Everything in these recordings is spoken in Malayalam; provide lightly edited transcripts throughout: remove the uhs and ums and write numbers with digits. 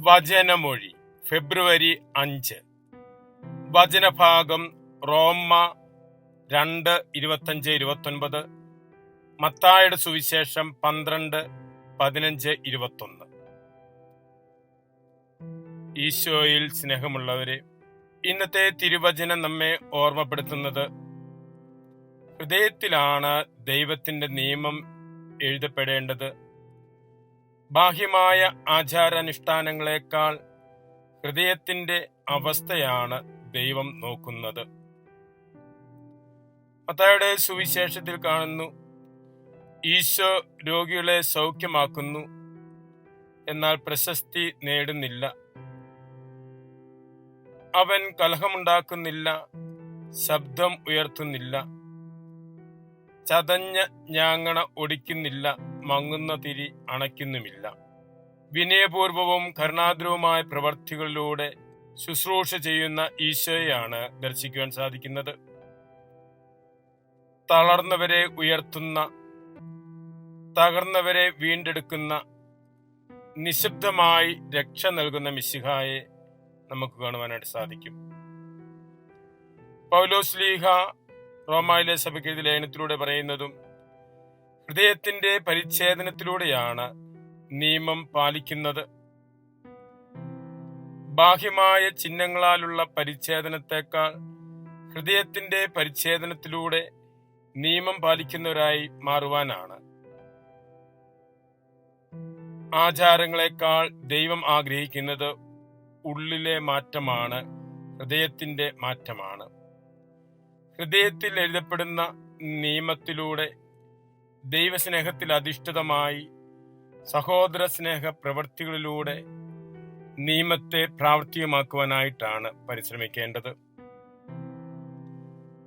വചനമൊഴി ഫെബ്രുവരി 5. വചനഭാഗം റോമ 2:25-29, മത്തായിയുടെ സുവിശേഷം 12:15-21. ഈശോയിൽ സ്നേഹമുള്ളവരെ, ഇന്നത്തെ തിരുവചനം നമ്മെ ഓർമ്മപ്പെടുത്തുന്നത് ഹൃദയത്തിലാണ് ദൈവത്തിന്റെ നിയമം എഴുതപ്പെടേണ്ടത്. ബാഹ്യമായ ആചാരാനുഷ്ഠാനങ്ങളെക്കാൾ ഹൃദയത്തിന്റെ അവസ്ഥയാണ് ദൈവം നോക്കുന്നത്. മത്തായിയുടെ സുവിശേഷത്തിൽ കാണുന്നു, ഈശോ രോഗികളെ സൗഖ്യമാക്കുന്നു, എന്നാൽ പ്രശസ്തി നേടുന്നില്ല. അവൻ കലഹമുണ്ടാക്കുന്നില്ല, ശബ്ദം ഉയർത്തുന്നില്ല, ചതഞ്ഞ ഞാങ്ങണ ഒടിക്കുന്നില്ല, മങ്ങുന്ന തിരി അണയ്ക്കുന്നുമില്ല. വിനയപൂർവവും കരുണാദ്രവുമായ പ്രവർത്തികളിലൂടെ ശുശ്രൂഷ ചെയ്യുന്ന ഈശോയെയാണ് ദർശിക്കുവാൻ സാധിക്കുന്നത്. തളർന്നവരെ ഉയർത്തുന്ന, തകർന്നവരെ വീണ്ടെടുക്കുന്ന, നിശബ്ദമായി രക്ഷ നൽകുന്ന മിശിഹായെ നമുക്ക് കാണുവാനായിട്ട് സാധിക്കും. പൗലോസ് ശ്ലീഹ റോമായിലെ സഭയ്ക്ക് എഴുതിയ ലേഖനത്തിലൂടെ പറയുന്നതും ഹൃദയത്തിന്റെ പരിച്ഛേദനത്തിലൂടെയാണ് നിയമം പാലിക്കുന്നത്. ബാഹ്യമായ ചിഹ്നങ്ങളാലുള്ള പരിച്ഛേദനത്തെക്കാൾ ഹൃദയത്തിന്റെ പരിച്ഛേദനത്തിലൂടെ നിയമം പാലിക്കുന്നവരായി മാറുവാനാണ്. ആചാരങ്ങളെക്കാൾ ദൈവം ആഗ്രഹിക്കുന്നത് ഉള്ളിലെ മാറ്റമാണ്, ഹൃദയത്തിന്റെ മാറ്റമാണ്. ഹൃദയത്തിൽ എഴുതപ്പെടുന്ന നിയമത്തിലൂടെ ദൈവസ്നേഹത്തിൽ അധിഷ്ഠിതമായി സഹോദര സ്നേഹ പ്രവൃത്തികളിലൂടെ നിയമത്തെ പ്രാവർത്തികമാക്കുവാനായിട്ടാണ് പരിശ്രമിക്കേണ്ടത്.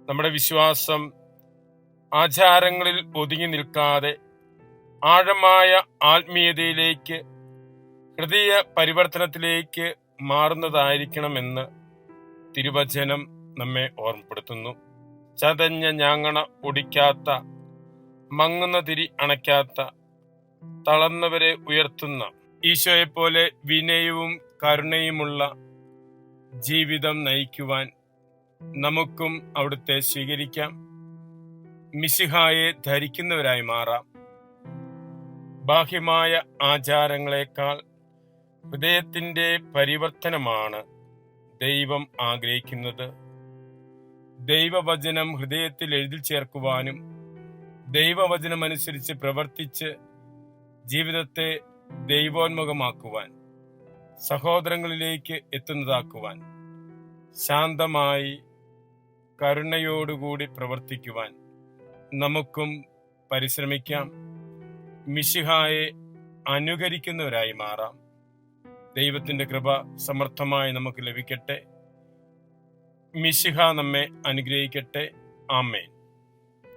നമ്മുടെ വിശ്വാസം ആചാരങ്ങളിൽ ഒതുങ്ങി നിൽക്കാതെ ആഴമായ ആത്മീയതയിലേക്ക്, ഹൃദയ പരിവർത്തനത്തിലേക്ക് മാറുന്നതായിരിക്കണമെന്ന് തിരുവചനം നമ്മെ ഓർമ്മപ്പെടുത്തുന്നു. ചതഞ്ഞ ഞാങ്ങണ ഒടിക്കാത്ത, മങ്ങുന്ന തിരി അണയ്ക്കാത്ത, തളർന്നവരെ ഉയർത്തുന്ന ഈശോയെപ്പോലെ വിനയവും കരുണയുമുള്ള ജീവിതം നയിക്കുവാൻ നമുക്കും അവിടുത്തെ സ്വീകരിക്കാം. മിശിഹായെ ധരിക്കുന്നവരായി മാറാം. ബാഹ്യമായ ആചാരങ്ങളെക്കാൾ ഹൃദയത്തിന്റെ പരിവർത്തനമാണ് ദൈവം ആഗ്രഹിക്കുന്നത്. ദൈവവചനം ഹൃദയത്തിൽ എഴുതി ചേർക്കുവാനും ദൈവവചനമനുസരിച്ച് പ്രവർത്തിച്ച് ജീവിതത്തെ ദൈവോന്മുഖമാക്കുവാൻ, സഹോദരങ്ങളിലേക്ക് എത്തുന്നതാക്കുവാൻ, ശാന്തമായി കരുണയോടുകൂടി പ്രവർത്തിക്കുവാൻ നമുക്കും പരിശ്രമിക്കാം. മിശിഹായെ അനുകരിക്കുന്നവരായി മാറാം. ദൈവത്തിന്റെ കൃപ സമർത്ഥമായി നമുക്ക് ലഭിക്കട്ടെ. മിശിഹ നമ്മെ അനുഗ്രഹിക്കട്ടെ. ആമേൻ.